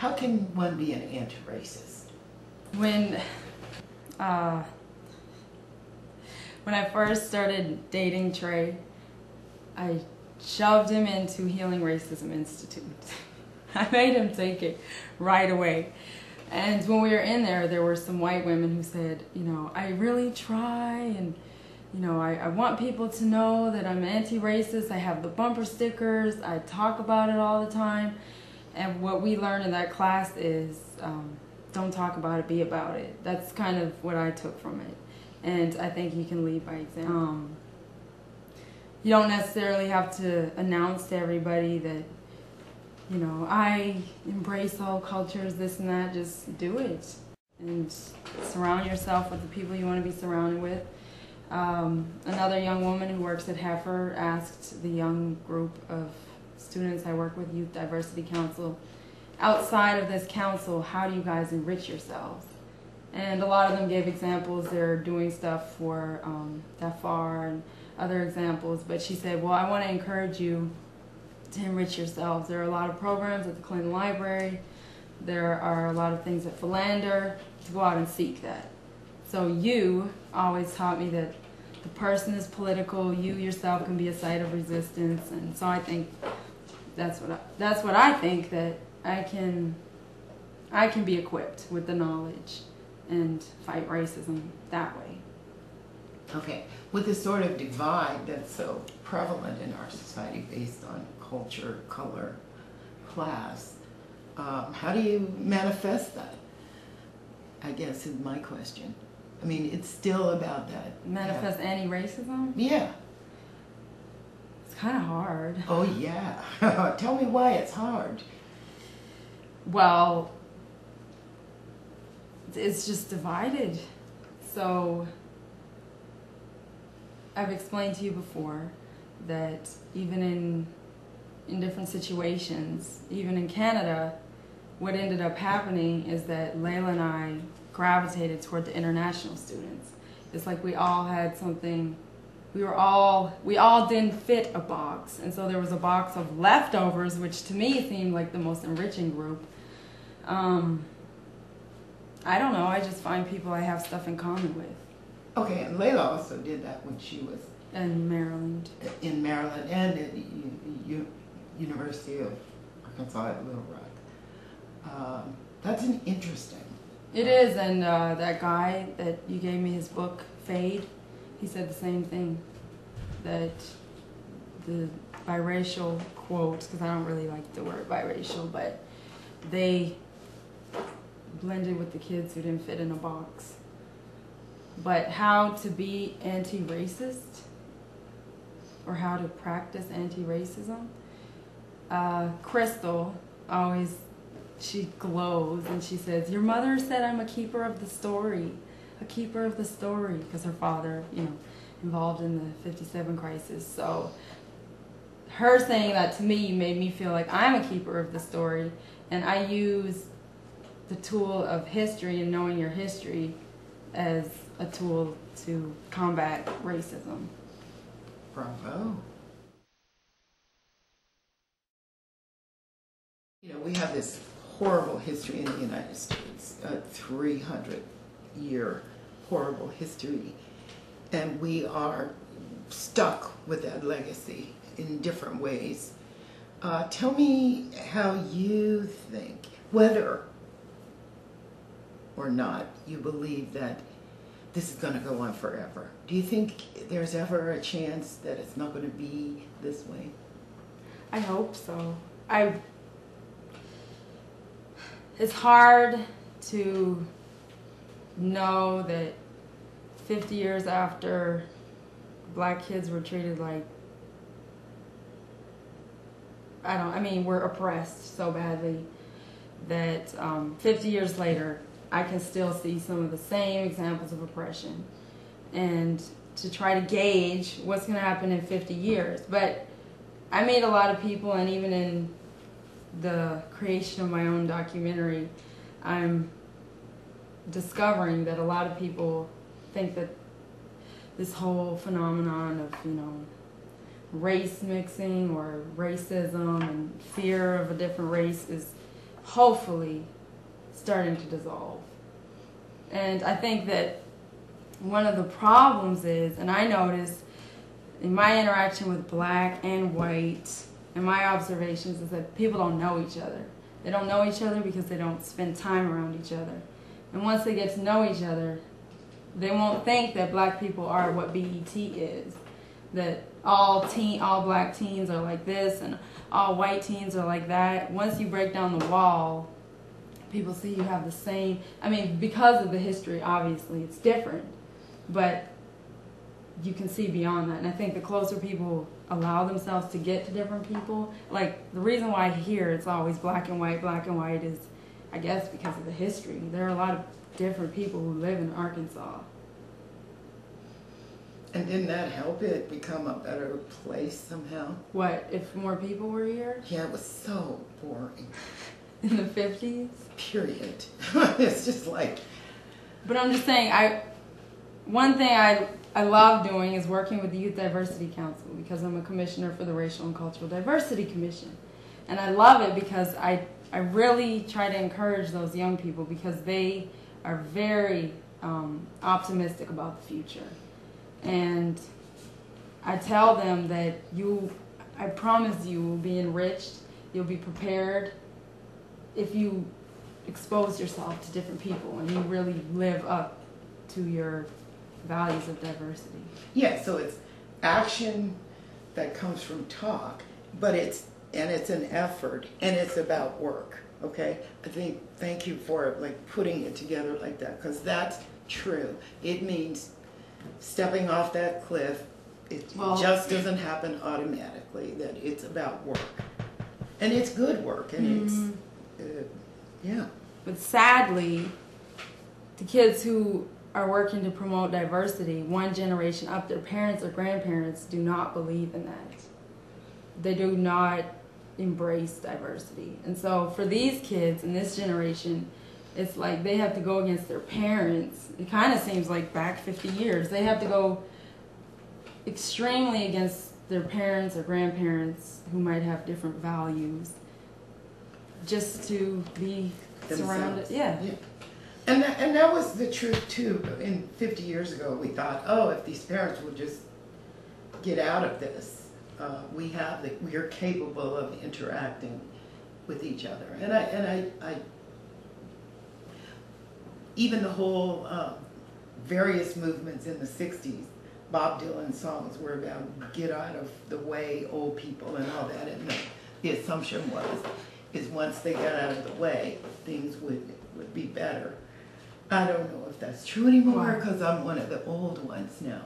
How can one be an anti-racist? When I first started dating Trey, I shoved him into Healing Racism Institute. I made him take it right away. And when we were in there, there were some white women who said, you know, I really try, and you know, I want people to know that I'm anti-racist. I have the bumper stickers. I talk about it all the time. And what we learned in that class is don't talk about it, be about it. That's kind of what I took from it. And I think you can lead by example. You don't necessarily have to announce to everybody that, you know, I embrace all cultures, this and that. Just do it. And surround yourself with the people you want to be surrounded with. Another young woman who works at Heifer asked the young group of students I work with, Youth Diversity Council, outside of this council, how do you guys enrich yourselves? And a lot of them gave examples. They're doing stuff for DAFAR and other examples. But she said, well, I want to encourage you to enrich yourselves. There are a lot of programs at the Clinton Library. There are a lot of things at Philander, to go out and seek that. So you always taught me that the person is political, you yourself can be a site of resistance, and so I think that's what I think, that I can be equipped with the knowledge and fight racism that way. Okay, with the sort of divide that's so prevalent in our society based on culture, color, class, how do you manifest that? I guess is my question. I mean, it's still about that. Manifest anti-racism? Yeah. It's kind of hard. Oh, yeah. Tell me why it's hard. Well, it's just divided. So, I've explained to you before that even in different situations, even in Canada, what ended up happening is that Layla and I gravitated toward the international students. It's like we all had something, we all didn't fit a box, and so there was a box of leftovers, which to me seemed like the most enriching group. I don't know, I just find people I have stuff in common with. Okay, and Layla also did that when she was in Maryland. In Maryland and at the University of Arkansas at Little Rock. That's an interesting. It is, and that guy that you gave me his book, Fade, he said the same thing, that the biracial quotes, because I don't really like the word biracial, but they blended with the kids who didn't fit in a box. But how to be anti-racist, or how to practice anti-racism, Crystal always, she glows and she says, your mother said I'm a keeper of the story, because her father, you know, involved in the 57 crisis. So her saying that to me made me feel like I'm a keeper of the story, and I use the tool of history and knowing your history as a tool to combat racism. Bravo. You know, we have this horrible history in the United States, a 300-year horrible history, and we are stuck with that legacy in different ways. Tell me how you think, whether or not you believe that this is going to go on forever. Do you think there's ever a chance that it's not going to be this way? I hope so. It's hard to know that 50 years after black kids were treated like, we're oppressed so badly that 50 years later, I can still see some of the same examples of oppression, and to try to gauge what's going to happen in 50 years. But I meet a lot of people, and even in the creation of my own documentary, I'm discovering that a lot of people think that this whole phenomenon of, you know, race mixing or racism and fear of a different race is hopefully starting to dissolve. And I think that one of the problems is, and I notice in my interaction with black and white, and my observations, is that people don't know each other. They don't know each other because they don't spend time around each other. And once they get to know each other, they won't think that black people are what BET is. That all black teens are like this and all white teens are like that. Once you break down the wall, people see you have the same, I mean, because of the history, obviously, it's different. But you can see beyond that. And I think the closer people allow themselves to get to different people, like the reason why here it's always black and white is, I guess, because of the history. There are a lot of different people who live in Arkansas. And didn't that help it become a better place somehow? What, if more people were here? Yeah, it was so boring. In the 50s? Period. It's just like... But I'm just saying, one thing I love doing is working with the Youth Diversity Council, because I'm a commissioner for the Racial and Cultural Diversity Commission. And I love it because I really try to encourage those young people, because they are very optimistic about the future. And I tell them that I promise you will be enriched, you'll be prepared if you expose yourself to different people and you really live up to your values of diversity. Yeah, so it's action that comes from talk, but it's an effort, and it's about work, okay? Thank you for like putting it together like that, because that's true. It means stepping off that cliff. It just doesn't happen automatically, that it's about work. And it's good work, and it's, yeah. But sadly, the kids who are working to promote diversity, one generation up, their parents or grandparents do not believe in that. They do not embrace diversity. And so for these kids in this generation, it's like they have to go against their parents. It kind of seems like back 50 years. They have to go extremely against their parents or grandparents who might have different values just to be surrounded. Yeah. And that was the truth too. In 50 years ago, we thought, oh, if these parents would just get out of this, we are capable of interacting with each other. And I even the whole various movements in the 60s, Bob Dylan songs were about get out of the way, old people and all that. And the assumption is once they got out of the way, things would be better. I don't know if that's true anymore, because I'm one of the old ones now.